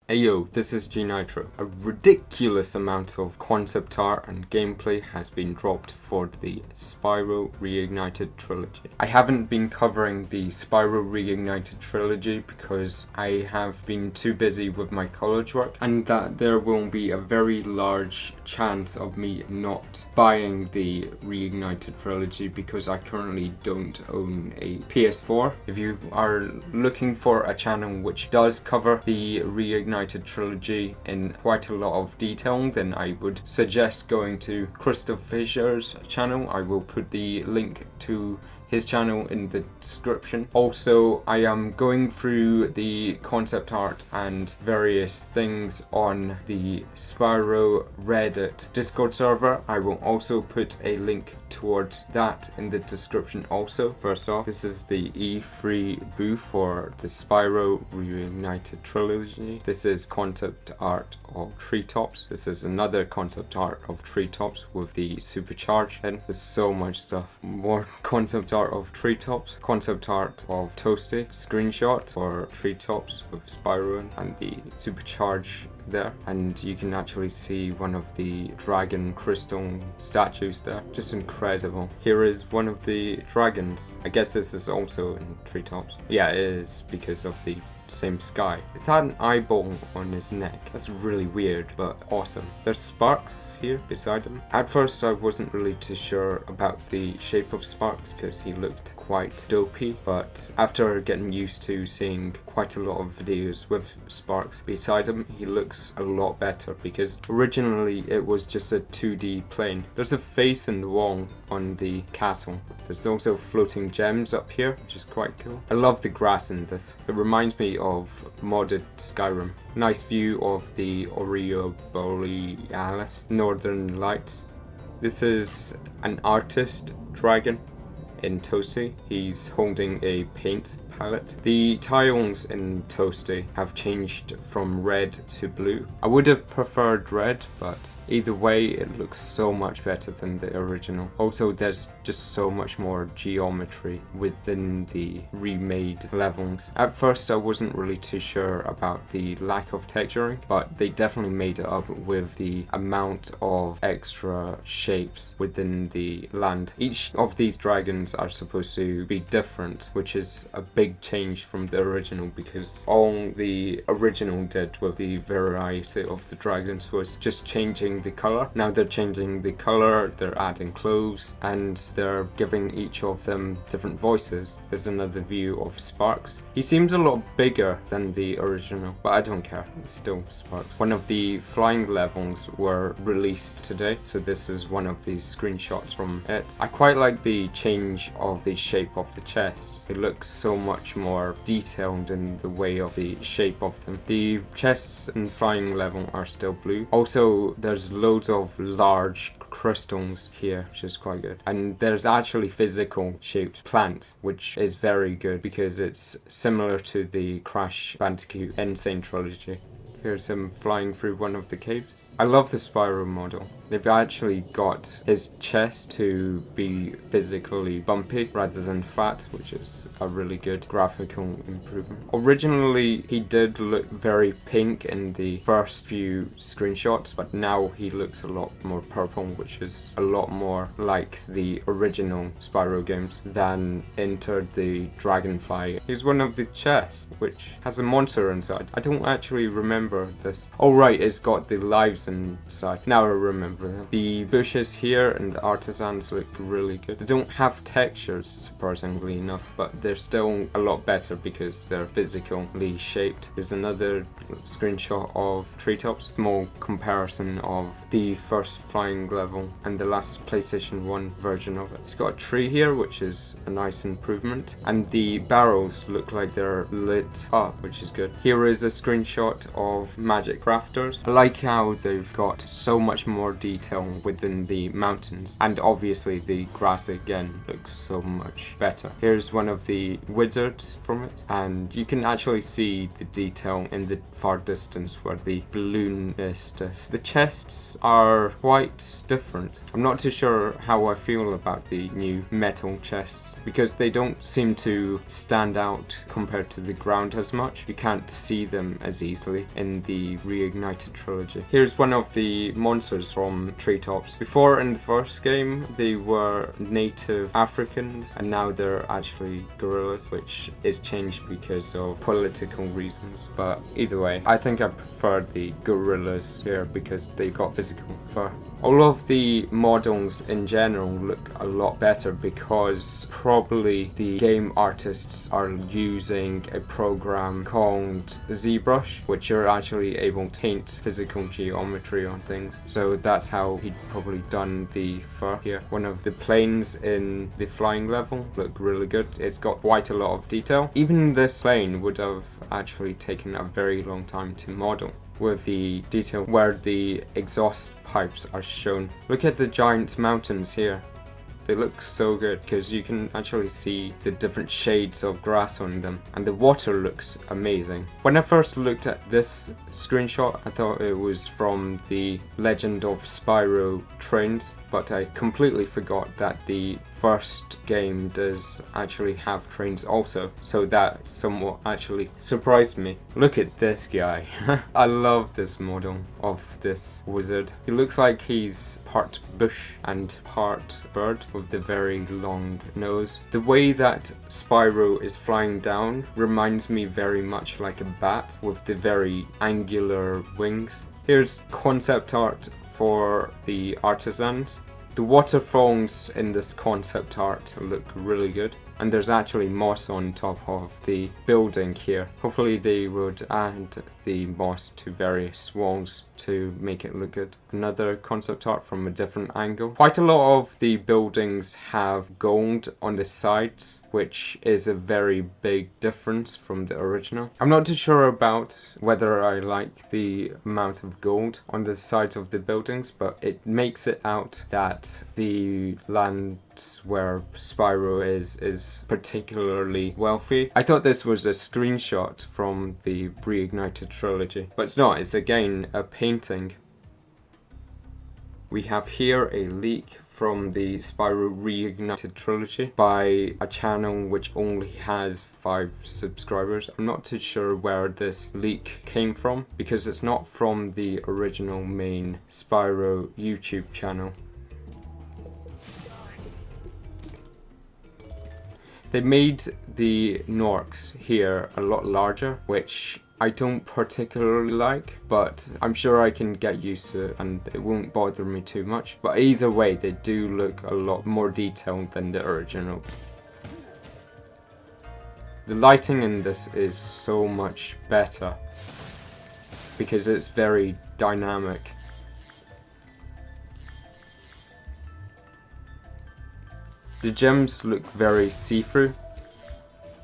Ayo, this is gNightrow. A ridiculous amount of concept art and gameplay has been dropped for the Spyro Reignited Trilogy. I haven't been covering the Spyro Reignited Trilogy because I have been too busy with my college work, and that there will be a very large chance of me not buying the Reignited Trilogy because I currently don't own a PS4. If you are looking for a channel which does cover the Reignited Trilogy in quite a lot of detail, then I would suggest going to Crystal Fisher's channel. I will put the link to his channel in the description. Also, I am going through the concept art and various things on the Spyro Reddit Discord server. I will also put a link towards that in the description also. First off, this is the E3 booth for the Spyro Reignited Trilogy. This is concept art of Treetops. This is another concept art of Treetops with the supercharged head. There's so much stuff. More concept art of Treetops, concept art of Toasty, screenshot for Treetops with Spyro and the supercharge there, and you can actually see one of the dragon crystal statues there. Just incredible. Here is one of the dragons. I guess this is also in Treetops. Yeah, it is because of the same sky. It's had an eyeball on his neck. That's really weird, but awesome. There's Sparks here beside him. At first I wasn't really too sure about the shape of Sparks because he looked quite dopey, but after getting used to seeing quite a lot of videos with Sparks beside him, he looks a lot better because originally it was just a 2D plane. There's a face in the wall on the castle. There's also floating gems up here, which is quite cool. I love the grass in this. It reminds me of modded Skyrim. Nice view of the Aurora Borealis, Northern Lights. This is an artist dragon in Toasty. He's holding a paint palette. The tiles in Toasty have changed from red to blue. I would have preferred red, but either way it looks so much better than the original. Also, there's just so much more geometry within the remade levels. At first I wasn't really too sure about the lack of texturing, but they definitely made it up with the amount of extra shapes within the land. Each of these dragons are supposed to be different, which is a big change from the original, because all the original did with the variety of the dragons was just changing the color. Now they're changing the color, they're adding clothes, and they're giving each of them different voices. There's another view of Sparks. He seems a lot bigger than the original, but I don't care, it's still Sparks. One of the flying levels were released today, so this is one of the screenshots from it. I quite like the change of the shape of the chests. It looks so much more detailed in the way of the shape of them. The chests in flying level are still blue. Also, there's loads of large crystals here, which is quite good. And there's actually physical shaped plants, which is very good because it's similar to the Crash Bandicoot Insane Trilogy. Here's him flying through one of the caves. I love the Spyro model. They've actually got his chest to be physically bumpy rather than fat, which is a really good graphical improvement. Originally, he did look very pink in the first few screenshots, but now he looks a lot more purple, which is a lot more like the original Spyro games than Enter the Dragonfly. Here's one of the chests, which has a monster inside. I don't actually remember this. Oh right, it's got the lives inside. Now I remember. The bushes here and the artisans look really good. They don't have textures, surprisingly enough, but they're still a lot better because they're physically shaped. There's another screenshot of Treetops. Small comparison of the first flying level and the last PlayStation 1 version of it. It's got a tree here, which is a nice improvement, and the barrels look like they're lit up, which is good. Here is a screenshot of Magic Crafters. I like how they've got so much more detail within the mountains, and obviously the grass again looks so much better. Here's one of the wizards from it, and you can actually see the detail in the far distance where the balloon is. The chests are quite different. I'm not too sure how I feel about the new metal chests because they don't seem to stand out compared to the ground as much. You can't see them as easily in the Reignited Trilogy. Here's one of the monsters from treetops. Before, in the first game, they were native Africans, and now they're actually gorillas, which is changed because of political reasons. But either way, I think I prefer the gorillas here because they got physical fur. All of the models in general look a lot better because probably the game artists are using a program called ZBrush, which you're actually able to paint physical geometry on things. So that's how he'd probably done the fur here. One of the planes in the flying level look really good. It's got quite a lot of detail. Even this plane would have actually taken a very long time to model, with the detail where the exhaust pipes are shown. Look at the giant mountains here. They look so good because you can actually see the different shades of grass on them, and the water looks amazing. When I first looked at this screenshot, I thought it was from the Legend of Spyro trains, but I completely forgot that the first game does actually have trains also, so that somewhat actually surprised me. Look at this guy. I love this model of this wizard. He looks like he's part bush and part bird with the very long nose. The way that Spyro is flying down reminds me very much like a bat with the very angular wings. Here's concept art for the artisans. The waterfalls in this concept art look really good, and there's actually moss on top of the building here. Hopefully they would add the moss to various walls to make it look good. Another concept art from a different angle. Quite a lot of the buildings have gold on the sides, which is a very big difference from the original. I'm not too sure about whether I like the amount of gold on the sides of the buildings, but it makes it out that the land where Spyro is particularly wealthy. I thought this was a screenshot from the Reignited Trilogy, but it's not. It's again a painting. We have here a leak from the Spyro Reignited Trilogy by a channel which only has 5 subscribers. I'm not too sure where this leak came from because it's not from the original main Spyro YouTube channel. They made the Norks here a lot larger, which I don't particularly like, but I'm sure I can get used to it and it won't bother me too much. But either way, they do look a lot more detailed than the original. The lighting in this is so much better because it's very dynamic. The gems look very see-through,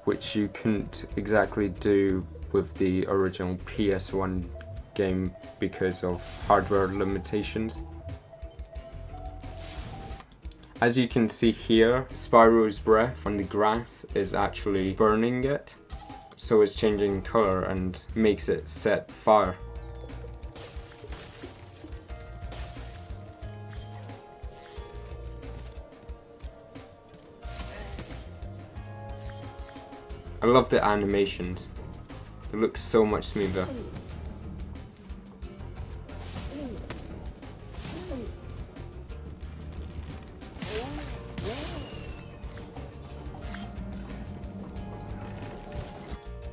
which you couldn't exactly do with the original PS1 game because of hardware limitations. As you can see here, Spyro's breath on the grass is actually burning it, so it's changing color and makes it set fire. I love the animations. It looks so much smoother.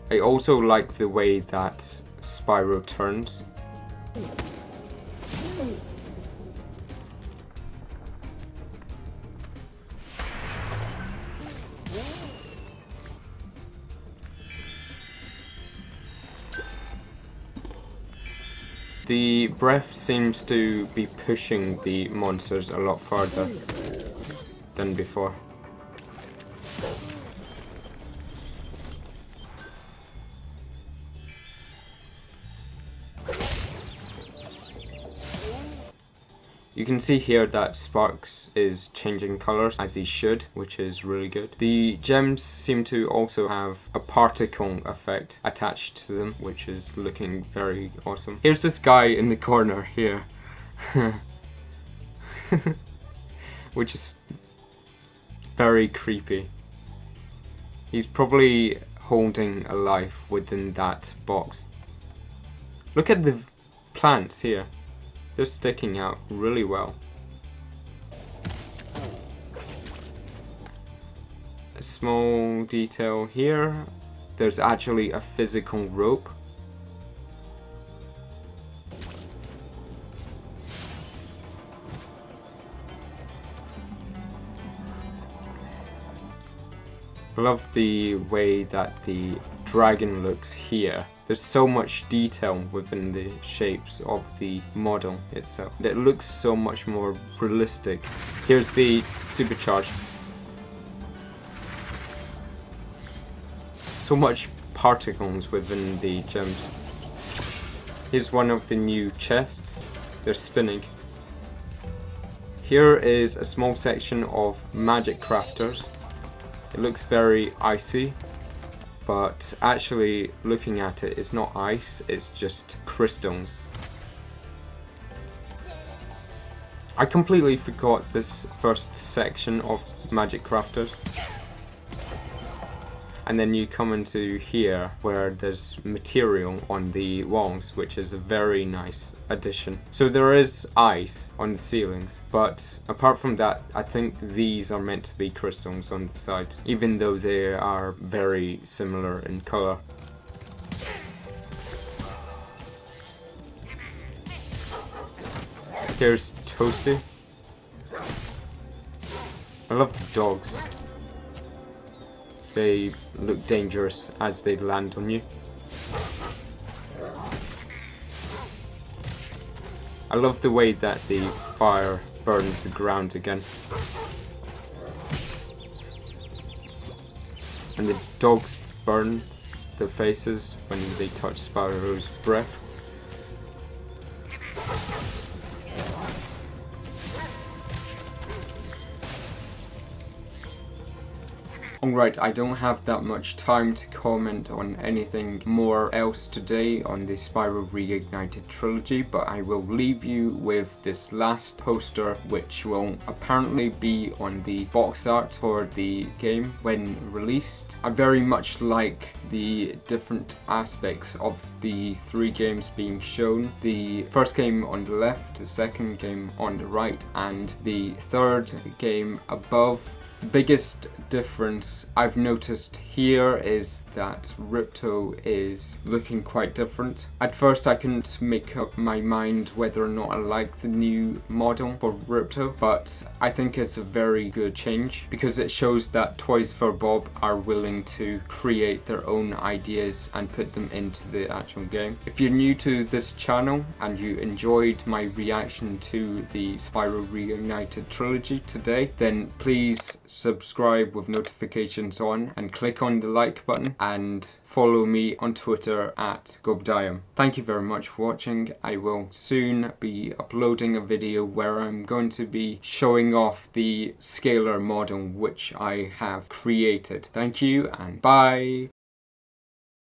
I also like the way that Spyro turns. The breath seems to be pushing the monsters a lot farther than before. You can see here that Sparks is changing colors as he should, which is really good. The gems seem to also have a particle effect attached to them, which is looking very awesome. Here's this guy in the corner here, which is very creepy. He's probably holding a life within that box. Look at the plants here. They're sticking out really well. A small detail here. There's actually a physical rope. I love the way that the dragon looks here. There's so much detail within the shapes of the model itself. It looks so much more realistic. Here's the supercharge. So much particles within the gems. Here's one of the new chests. They're spinning. Here is a small section of magic crafters. It looks very icy, but actually looking at it, it's not ice, it's just crystals. I completely forgot this first section of magic crafters. And then you come into here where there's material on the walls, which is a very nice addition. So there is ice on the ceilings, but apart from that, I think these are meant to be crystals on the sides, even though they are very similar in color. Here's Toasty. I love the dogs. They look dangerous as they land on you. I love the way that the fire burns the ground again. And the dogs burn their faces when they touch Spyro's breath. Alright, I don't have that much time to comment on anything more else today on the Spyro Reignited Trilogy, but I will leave you with this last poster, which will apparently be on the box art for the game when released. I very much like the different aspects of the three games being shown. The first game on the left, the second game on the right, and the third game above. The biggest difference I've noticed here is that Ripto is looking quite different. At first I couldn't make up my mind whether or not I like the new model for Ripto, but I think it's a very good change because it shows that Toys for Bob are willing to create their own ideas and put them into the actual game. If you're new to this channel and you enjoyed my reaction to the Spyro Reignited Trilogy today, then please subscribe with notifications on and click on the like button and follow me on Twitter at gobdiam. Thank you very much for watching. I will soon be uploading a video where I'm going to be showing off the scalar model which I have created. Thank you and bye!